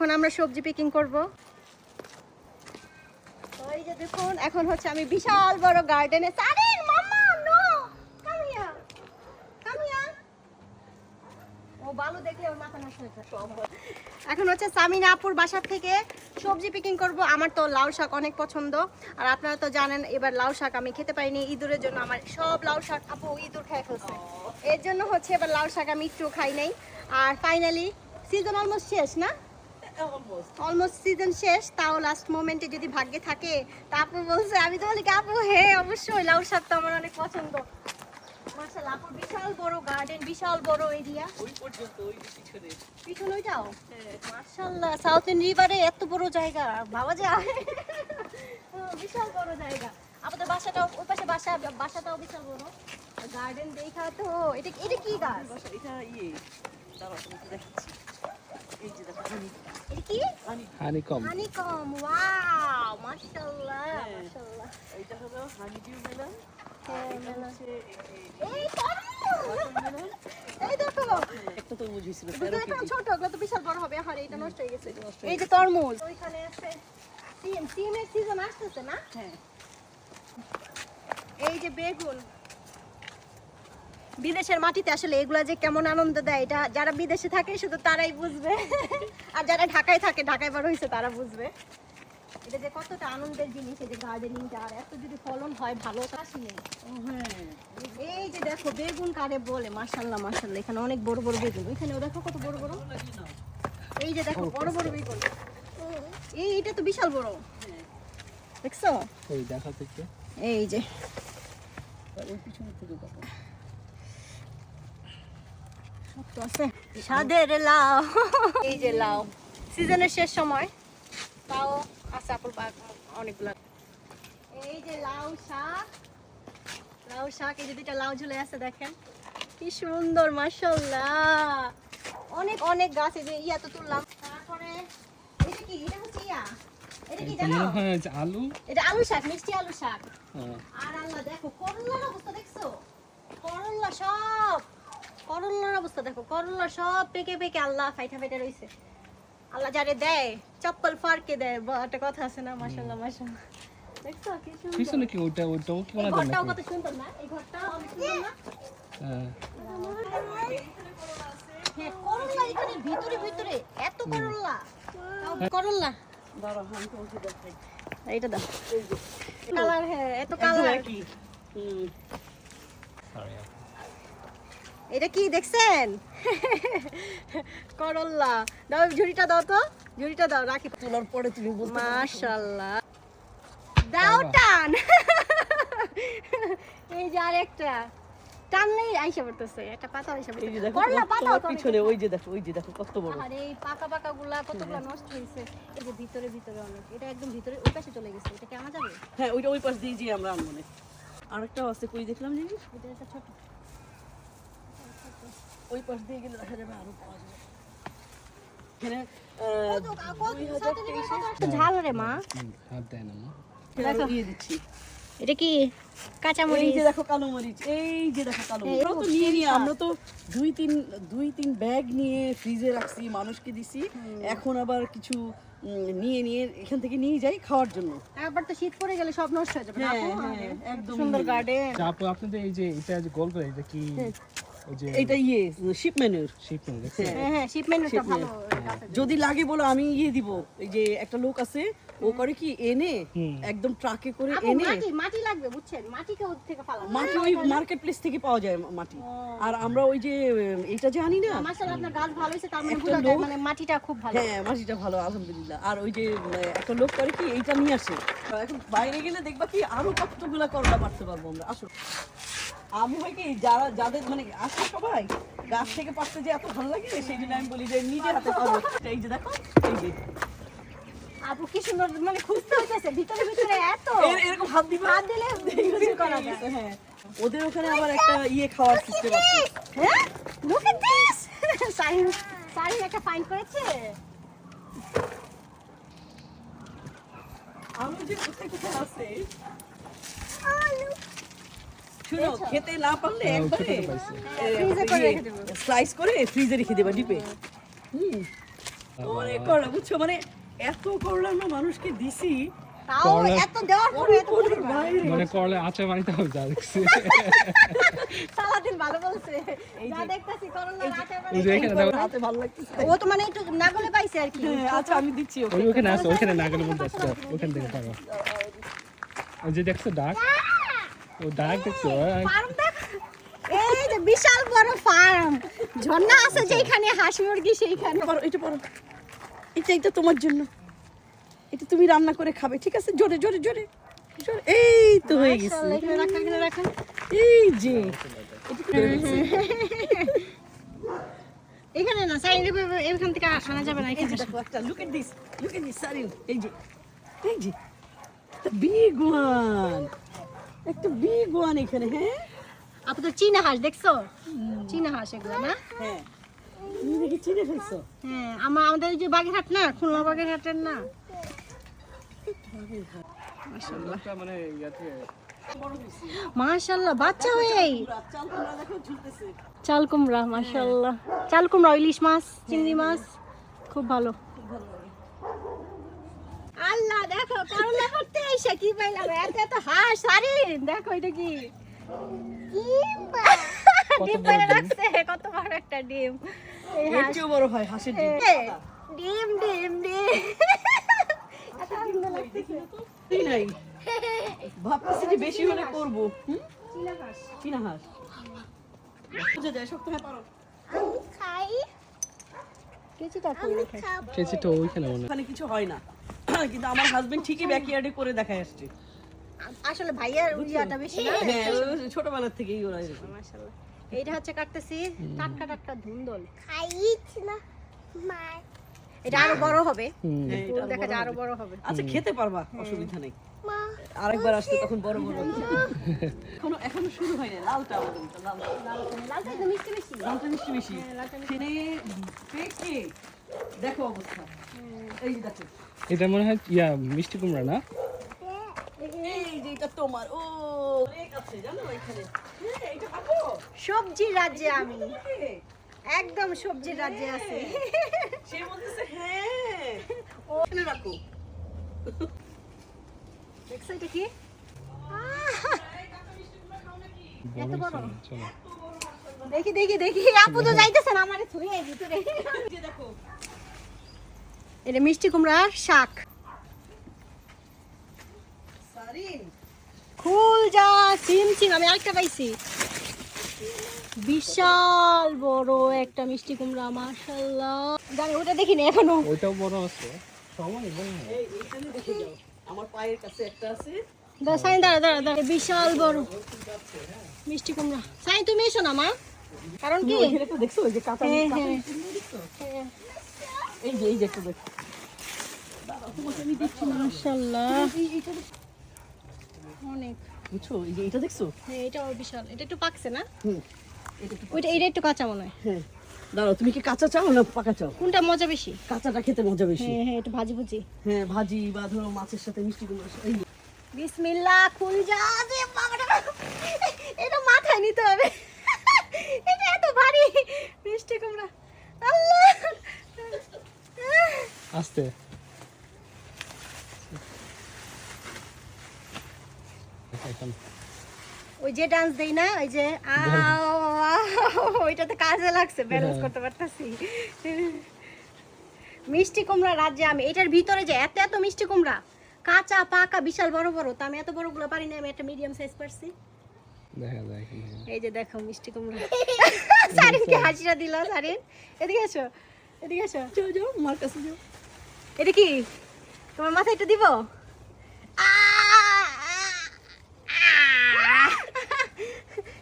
এখন আমরা সবজি পিকিং করব। ওই যে দেখুন এখন হচ্ছে আমি বিশাল বড় গার্ডেনে সারিন মামা no come here come here ও বালু দেখলে ওর মাথা নষ্ট হয়ে যায়। এখন হচ্ছে সামিনা আপুর বাসা থেকে সবজি পিকিং করব। আমার তো লাউ শাক অনেক পছন্দ, আর আপনারা তো জানেন এবার লাউ শাক আমি খেতে পারিনি ইঁদুরের জন্য। আমার সব লাউ শাক আপু ইঁদুর খেয়ে ফেলছে, এর জন্য হচ্ছে এবার লাউ শাক আমি একটু খাই নাই। আর ফাইনালি সিজন অলমোস্ট শেষ না, অলমোস্ট সিজন শেষ, তাও লাস্ট মোমেন্টে যদি ভাগ্যে থাকে তা আপু বলছে, আমি তো বলি আপু হ্যাঁ অবশ্যই লাউ শাক তো আমার অনেক পছন্দ। মাশাআল্লাহ আপুর বিশাল বড় গার্ডেন, বিশাল বড় এরিয়া। ওই পর্যন্ত ওই পিছনে পিছনে ওইটাও মাশাআল্লাহ সাউথেন রিভারে এত বড় জায়গা ভাবা যায়। বিশাল বড় জায়গা। আপনাদের বাসাটাও ওই পাশে বাসাটাও বিশাল বড়। গার্ডেন দেখা তো এটা এটা কি গাছ? এটা দাঁড়াও তোমাকে দেখাচ্ছি। এই যে দেখো এটা কি? হানিকম। হানিকম, ওয়াও মাশাআল্লাহ মাশাআল্লাহ। এইটা হলো হানিডিউ মেলন। হ্যাঁ মেলন। এই তরমুজ, এই দেখো একটা তরমুজ হয়েছিল দুটো একটা ছোট, ওগুলো তো বিশাল বড় হবে। আর এটা নষ্ট হয়ে গেছে। এই যে তরমুজ, ওইখানে আছে সিমের সিজন আসতেছে না? হ্যাঁ। এই যে বেগুন, বিদেশের মাটিতে আসলে এগুলা যে কেমন আনন্দ দেয় এটা যারা বিদেশে থাকে শুধু তারাই বুঝবে, আর যারা ঢাকায় থাকে, ঢাকায় বড় হয়েছে তারা বুঝবে এটা যে কতটা আনন্দের জিনিস। এই যে গার্ডেনিংটা, আর এত যদি ফলন হয় ভালো চাষি নেই। এই যে দেখো বেগুন কারে বলে, মাশাআল্লাহ মাশাআল্লাহ। এখানে অনেক বড় বড় বেগুন, এখানেও দেখো কত বড় বড়। এই যে দেখো বড় বড় বেগুন, এইটা তো বিশাল বড়, দেখছো? ওই দেখা থেকে এই যে ওই পিছনে থেকে দেখো সব তো আছে। স্বাদের লাউ, এই যে লাউ সিজনের শেষ সময়, তাও আছে আপুর অনেকগুলা। এই যে লাউ শাক, লাউ শাক, এই যে দুইটা লাউ ঝুলে আছে দেখেন কি সুন্দর মাশাআল্লাহ। অনেক অনেক গাছ, এই যে ইয়া তো তুললাম। তারপরে এটা কি? এটা হচ্ছে ইয়া, এটা কি জানো? হ্যাঁ আলু, এটা আলু শাক, মিষ্টি আলু শাক। হ্যাঁ আর আল্লাহ দেখো করলার অবস্থা দেখছো? করলা সব, করলার অবস্থা দেখো, করলা সব পেকে পেকে আল্লাহ ফাইটা ফাইটা রইছে। আল্লাহ যারে দেয় চপ্পল ফারকে দেয়, একটা কথা আছে না? মাশাআল্লাহ মাশাআল্লাহ। দেখছো কি সুন্দর? পিছনে কি ওটাও কি এই বানাতে ঘরটাও নাকি? কত সুন্দর না? এই ঘরটাও অনেক সুন্দর না? হ্যাঁ হ্যাঁ করলা এখানে ভিতরে ভিতরে এত করলা, করলা দাঁড়াও আমি তোমাকে দেখাই। এইটা দাও। কালার, হ্যাঁ এত কালার। কি সরি এটা কি দেখছেন? করল্লা দাও, ঝুড়িটা দাও তো, ঝুড়িটা দাও রাখি। তোলার পরে তুমি বলতে মাশাআল্লাহ দাও টান। এই যে আরেকটা টানলেই আইসা পড়তেছে, একটা পাতা আইসা এই যে পড়তেছে। দেখো করলা পাতা তোমার পিছনে ওই যে দেখো কত বড়। আরে এই পাকা পাকা গুলা কতগুলা নষ্ট হইছে। এই যে ভিতরে ভিতরে অনেক, এটা একদম ভিতরে ওই পাশে চলে গেছে। এটা কি আনা যাবে? হ্যাঁ ওইটা ওই পাশ দিয়ে যে আমরা আনবো না। আরেকটাও আছে কই দেখলাম জিনিস, এটা একটা ছোট। ওই পাশ দিয়ে গেলে দেখা যাবে আরো পাওয়া যাবে। এখানে ঝাল রে মা, হাত দেয় না মা। দেখো দিয়ে দিচ্ছি। এটা কি কাঁচা এই মরিচ? যে দেখো কালো মরিচ, এই যে দেখো কালো মরিচ। এই আমরা তো নিয়ে নিয়ে আমরা তো দুই তিন ব্যাগ নিয়ে ফ্রিজে রাখছি, মানুষকে দিছি। এখন আবার কিছু নিয়ে এখান থেকে নিয়ে যাই খাওয়ার জন্য। আবার তো শীত পড়ে গেলে সব নষ্ট হয়ে যাবে না আপু? হ্যাঁ, একদম সুন্দর গার্ডেন। আচ্ছা, আপু আপনাদের এই যে এটা যে গোল করে এটা কি ওই যে এটা শিপ ম্যানুর। শিপমেন্ট দেখছেন? হ্যাঁ হ্যাঁ শিপমেন্টটা ভালো। যদি লাগে বলো আমি দিব। এই যে একটা লোক আছে, ও করে কি এনে একদম ট্রাকে করে আপু এনে, মাটি লাগবে বুঝছেন, মাটিকে ওর থেকে ফালানো। মাটি ওই মার্কেট প্লেস থেকে পাওয়া যায় মাটি। আর আমরা ওই যে এটা জানি না। মাশাআল্লাহ আপনার গাছ ভালো হয়েছে, তার মানে একটা বোঝা যায় লোক- মানে মাটিটা খুব ভালো। হ্যাঁ মাটিটা ভালো আলহামদুলিল্লাহ। আর ওই যে একটা লোক করে কি এইটা নিয়ে আসে। এখন বাইরে গেলে দেখবা কি আরো কতগুলা করলা পারতে পারবো আমরা। আসো আমি হয় কি যাদের মানে আসে সবাই গাছ থেকে পারতে যে এত ভালো লাগে, সেই জন্য আমি বলি যে নিজে হাতে পারবো। এই যে দেখো এই যে আপু কি সুন্দর মানে খুঁজতে হইতেছে ভিতরে ভিতরে এত এরকম হাত দিবা, হাত দিলে কিছু করা যায়। হ্যাঁ ওদের ওখানে আবার একটা খাওয়ার সিস্টেম আছে। হ্যাঁ লুক এট দিস। সাইন একটা ফাইন্ড করেছে। আমি যে কোথায় আছে শুনো, খেতে না পারলে হ্যাঁ, একবারে খেতে পাইছে। ফ্রিজে করে রেখে দেবো। স্লাইস করে ফ্রিজে রেখে দেবা ডিপে। অনেক করলা বুঝছো, মানে এত করলা আমরা মানুষকে দিছি, তাও করলা- এত দেওয়ার পরে এত ওর বাইরে। মানে করলে আচার বানাইতে হবে যা দেখছি। সারাদিন ভালো বলছে যা দেখতাছি করোনা রাতে ওই যে এখানে দেখো, হাতে ভালো লাগতেছে। ও তো মানে একটু নাগলে পাইছে আর কি হ্যাঁ, আচ্ছা আমি দিচ্ছি ওকে। ওই ওখানে আছে, ওখানে না গেলে বলতে আসছে, ওখান থেকে পারো। ওই যে দেখছো ডাক, ও ডাক দেখছো? ফার্ম দেখ, এই যে বিশাল বড় ফার্ম, ঝর্ণা আছে যেখানে হাঁস মুরগি সেইখানে। পারো, এটা পারো, এটা তোমার জন্য, এটা তুমি রান্না করে খাবে, ঠিক আছে? জোরে জোরে জোরে জোরে, এই তো হয়ে গেছে। মাশাআল্লাহ, এখানে রাখা, এখানে রাখা। এই যে এটা কি হয়ে গেছে? এখানে না সাইড এখান থেকে আনা যাবে না এই এখানে। যে দেখো একটা, look at this, সারিন, এই যে একটা big one, একটা big one এখানে। হ্যাঁ আপু তো চীনা হাঁস দেখছো? চীনা হাঁস এগুলো না? হ্যাঁ, তুমি দেখি চিনে ফেলছো। হ্যাঁ, আমাদের ওই যে বাগেরহাট না, খুলনা বাগেরহাটের না। মানে ইয়াতে মাশাআল্লাহ, বাচ্চা হয়েই চাল তোমরা দেখো ঝুলতেছে। চাল কুমড়া, মাশাআল্লাহ। চাল কুমড়া, ইলিশ মাছ, চিংড়ি মাছ, খুব ভালো। আল্লাহ দেখো, করোনা করতে এসে কি পাইলাম, এত এত হাঁস। সারিন দেখো এটা কি ডিম পেড়ে রাখছে, কত বড় একটা ডিম। এই এর হাঁস, চেয়েও বড় হয় হাঁসের ডিম। ডিম ডিম ডিম। এত সুন্দর লাগতেছে। এই নাই, ভাবতেছি যে বেশি হলে করবো। চীনা হাঁস চীনা হাঁস বুঝে যায়, সবসময় পারো। খাই, কেচিটা কই রেখে। কেছি তো ওইখানে মনে হয়। ওখানে কিছু হয় না, কিন্তু আমার হাজবেন্ড ঠিকই ব্যাকইয়ার্ডে করে দেখায় আসছে। আসলে ভাইয়ার উইয়াটা বেশি না। হ্যাঁ, ও ছোটবেলার থেকেই ওরা এরকম। মাশাআল্লাহ। এইটা হচ্ছে কাটতেছি টাটকা টাটকা ধুন্দল। খাইছ না মা এটা আরো বড় হবে, হুম। হ্যাঁ, এটা ফুল দেখা যায় আরো বড় হবে। আচ্ছা খেতে পারবা, অসুবিধা নেই। মা আরেকবার আসলে তখন বড় বড় এখনো শুরু হয়নি। লালটা আমাদের মতো, লালটা একটু মিষ্টি বেশি। লালটা মিষ্টি বেশি। খেলে পেকে দেখো অবস্থা, এই যে দেখো, এটা মনে হয় ইয়া মিষ্টি কুমড়া না? এই যে এটা তোমার। ও অনেক আছে জানো এখানে। হ্যাঁ, এটা খাবো। সবজির রাজ্যে আমি, একদম সবজির রাজ্যে আছি। সে বলতেছে হ্যাঁ, ওখানে রাখো। দেখছো এটা কি? এত বড়। চলো দেখি দেখি দেখি, আপু তো যাইতেছেন আমারে ছুঁয়ে ভিতরে। এই যে দেখো, এটা মিষ্টি কুমড়ার শাক। সারিন ফুল যা সিম সিম, আমি আরেকটা পাইছি, বিশাল বড় একটা মিষ্টি কুমড়া, মাশাআল্লাহ। জানি ওটা দেখিনি এখনো। ওইটাও বড় আছে, সময় বড় না। এইখানে দেখে যাও, আমার পায়ের কাছে একটা আছে। সাইন দাঁড়া দাঁড়া দাঁড়া, বিশাল বড় মিষ্টি কুমড়া। সাইন তুমি এসো না মা, কারণ কি ওইখানে একটু দেখছো, ওই যে কাঁচা হ্যাঁ, কাঁচা হ্যাঁ। মিষ্টি দেখছো? হ্যাঁ, এই যে একটু দেখো। মাশাআল্লাহ অনেক। বুঝছো, এই যে এটা দেখছো? হ্যাঁ, এটাও বিশাল, এটা একটু পাকছে না? হুম, এটা একটু ওইটা এটা একটু কাঁচা মনে হয়। হ্যাঁ। দাঁড়াও, তুমি কি কাঁচা চাও না পাকা চাও? কোনটা মজা বেশি? কাঁচাটা খেতে মজা বেশি। হ্যাঁ হ্যাঁ, একটু ভাজি ভুজি। হ্যাঁ, ভাজি বা ধরো মাছের সাথে মিষ্টি কুমড়া। এই যে, বিসমিল্লাহ, খুল যা দে বাবাটা, এটা মাথায় নিতে হবে, এটা এত ভারী মিষ্টি কুমড়া। আল্লাহ, আস্তে এখন ওই যে ডান্স দেই না, ওই যে আও আও, ওইটাতে কাজে লাগছে, ব্যালেন্স করতে পারতাছি। মিষ্টি কুমড়া রাজ্যে আমি, এটার ভিতরে যে এত এত মিষ্টি কুমড়া, কাঁচা পাকা বিশাল বড় বড়, তো আমি এত বড়গুলো পারি না, আমি একটা মিডিয়াম সাইজ পারছি। দেখা যায় এখানে। এই যে দেখো মিষ্টি কুমড়া। সারিনকে হাসিটা দিল। সারিন এদিকে এসো, এদিকে এসো। যাও যাও, মার কাছে যাও। এটা কি তোমার মাথায় একটু দিব?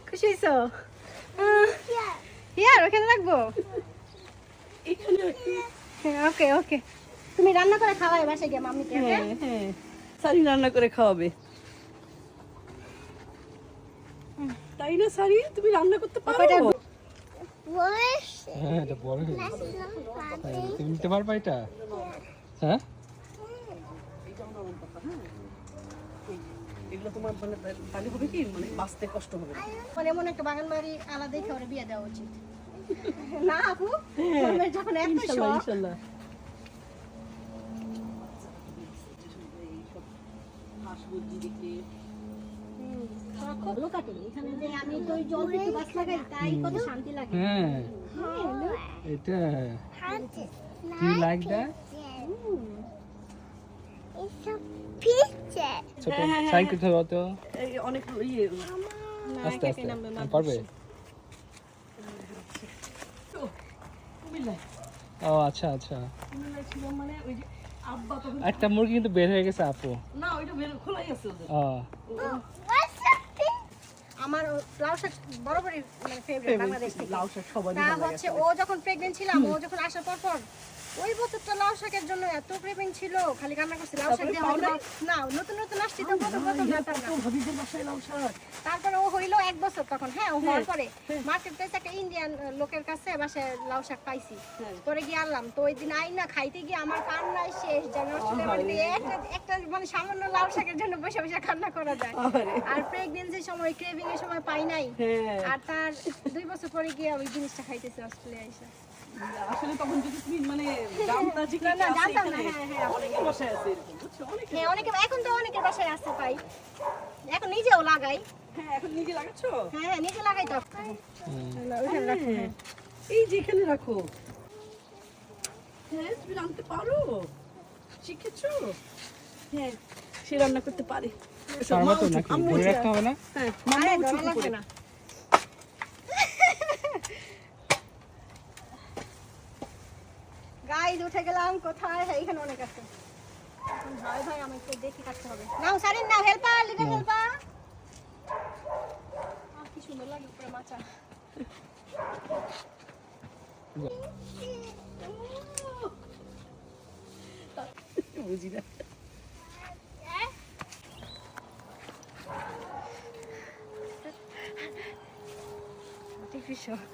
খুশি হইছো? হিয়ার ওখানে রাখবো। এখানে রাখি। ওকে ওকে, তুমি রান্না করে খাওয়াই বাসায় গিয়ে মাম্মিকে। হ্যাঁ হ্যাঁ, সারি রান্না করে খাওয়াবে। তাই না সারি, তুমি রান্না করতে পারো? বস হ্যাঁ এটা বড় হয়ে গেছে। পাতে তুমি নিতে পারবা এটা? হ্যাঁ এগুলো তোমার মানে তাহলে হবে কি, মানে বাঁচতে কষ্ট হবে না। মানে এমন একটা বাগান বাড়ি আলাদা দেখে ওরা বিয়ে দেওয়া উচিত। না আপু, তোমার যখন এত ইনশাল্লাহ শখ, ইনশাল্লাহ। শাকসবজি দেখে। ভালো কাটে এখানে যে আমি তো ওই জল একটু গাছ লাগাই তাই কত শান্তি লাগে। হ্যাঁ এটা you like that? It's a picture. ছোট হ্যাঁ, হ্যাঁ, সাইকেল ধরো তো এই অনেক ইয়ে না, আস্তে একা আস্তে একা নামবে না। পারবে? কুমিল্লায় ও আচ্ছা আচ্ছা কুমিল্লায় ছিলাম মানে ওই যে আব্বা তখন একটা মুরগি কিন্তু বের হয়ে গেছে আপু না ওইটা বের খোলাই আছে ওদের। ও What's the picture? আমার লাউ শাক বরাবরই মানে ফেভারিট বাংলাদেশ থেকে। লাউ শাক সবারই তা ভালো লাগে হচ্ছে ও যখন প্রেগনেন্ট ছিলাম ও যখন আসার পর ওই বছরটা লাউ শাকের জন্য এত ক্রেভিং ছিল খালি রান্না করছি লাউ শাক তারপরে দিয়ে পাও নাই? না নতুন নতুন আসছি তো প্রথম জানতাম না। ভাবিদের বাসায় লাউ শাক তারপরে ও হইলো 1 বছর তখন হ্যাঁ ও হওয়ার পরে মার্কেট প্লেসে একটা ইন্ডিয়ান লোকের কাছে বাসায় লাউ শাক পাইছি হ্যাঁ। পরে গিয়ে আনলাম তো ওই দিন আই না খাইতে গিয়ে আমার কান্নায় শেষ যেন আসলে বাড়িতে একটা মানে সামান্য লাউ শাকের জন্য বসে বসে কান্না করা যায়। আরে আর প্রেগনেন্সির সময় ক্রেভিং এর সময় পাই নাই হ্যাঁ আর তার 2 বছর পরে গিয়ে ওই জিনিসটা খাইতেছে অস্ট্রেলিয়া এসে। আসলে তখন যদি তুমি মানে জানতা যে কি না, আছে জানতাম না, এখানে, হ্যাঁ, হ্যাঁ। অনেকের বাসায় আছে এরকম বুঝছো অনেক হ্যাঁ অনেকে এখন তো অনেকের বাসায় আছে পাই এখন নিজেও লাগাই হ্যাঁ এখন নিজে লাগাচ্ছো হ্যাঁ হ্যাঁ নিজে লাগাই তো ওইখানে রাখো, হ্যাঁ। এই যে এখানে রাখো হ্যাঁ তুমি রান্নতে পারো শিখেছো হ্যাঁ সে রান্না করতে পারে পারবা তো মা নাকি আম্মু ধরে উঠে রাখতে হবে না হ্যাঁ আরে মাম্মা ধরা উঠে লাগবে পড়ে না। গাইজ উঠে গেলাম কোথায় হ্যাঁ এখানে অনেক আছে এখন ভাই ভাই আমাকে দেখি কাটতে হবে নাও সারিন নাও হেল্পার লিটল হেল্পার কি সুন্দর লাগে উপরে মাচা বুঝি না কৃষক